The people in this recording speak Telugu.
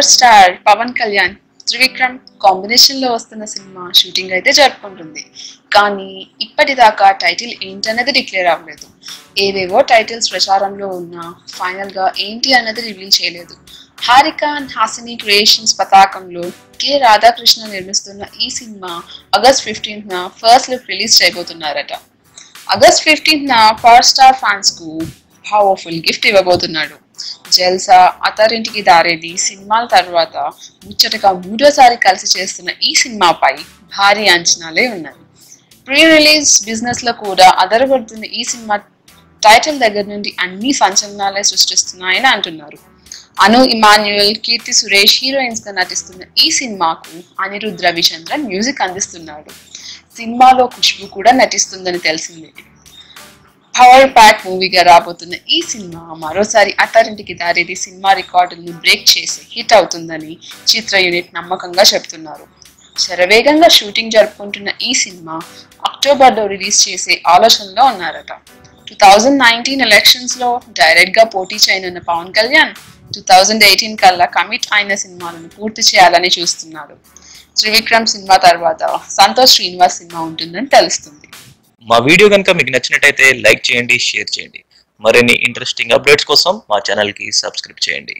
Power star Pawan Kalyan Trivikram combination లో వస్తున్న సినిమా షూటింగ్ అయితే జరుపుకుంటుంది. కానీ ఇప్పటిదాకా టైటిల్ ఏంటనేది డిక్లేర్ అవ్వలేదు. ఏవేవో టైటిల్స్ ప్రచారంలో ఉన్నా ఫైనల్ గా ఏంటి అన్నది రివీల్ చేయలేదు. హారిక అండ్ హాసిని క్రియేషన్స్ పతాకంలో కె రాధాకృష్ణ నిర్మిస్తున్న ఈ సినిమా ఆగస్ట్ 15న ఫస్ట్ లుక్ రిలీజ్ చేయబోతున్నారట. ఆగస్ట్ 15న పవర్ స్టార్ ఫ్యాన్స్ కు పవర్ఫుల్ గిఫ్ట్ ఇవ్వబోతున్నాడు. జల్సా, అత్తారింటికి దారేది సినిమాల తర్వాత ముచ్చటగా మూడోసారి కలిసి చేస్తున్న ఈ సినిమాపై భారీ అంచనాలే ఉన్నాయి. ప్రీ రిలీజ్ బిజినెస్ లో కూడా అదరగొడుతున్న ఈ సినిమా టైటిల్ దగ్గర నుండి అన్ని సంచలనాలే సృష్టిస్తున్నాయని అంటున్నారు. అను ఇమాన్యుయల్, కీర్తి సురేష్ హీరోయిన్స్ గా నటిస్తున్న ఈ సినిమాకు అనిరుద్ రవిచంద్రన్ మ్యూజిక్ అందిస్తున్నాడు. సినిమాలో ఖుష్బు కూడా నటిస్తుందని తెలిసిందే. పవర్ ప్యాక్ మూవీగా రాబోతున్న ఈ సినిమా మరోసారి అత్తారింటికి దారేది సినిమా రికార్డులను బ్రేక్ చేసి హిట్ అవుతుందని చిత్ర యూనిట్ నమ్మకంగా చెబుతున్నారు. శరవేగంగా షూటింగ్ జరుపుకుంటున్న ఈ సినిమా అక్టోబర్లో రిలీజ్ చేసే ఆలోచనలో ఉన్నారట. 2019 ఎలక్షన్స్ లో డైరెక్ట్ గా పోటీ చేయనున్న పవన్ కళ్యాణ్ 2018 కల్లా కమిట్ అయిన సినిమాలను పూర్తి చేయాలని చూస్తున్నారు. త్రివిక్రమ్ సినిమా తర్వాత సంతోష్ శ్రీనివాస్ సినిమా ఉంటుందని తెలుస్తుంది. మా వీడియో కనుక మీకు నచ్చినట్టయితే లైక్ చేయండి, షేర్ చేయండి. మరిన్ని ఇంట్రెస్టింగ్ అప్డేట్స్ కోసం మా ఛానల్కి సబ్స్క్రైబ్ చేయండి.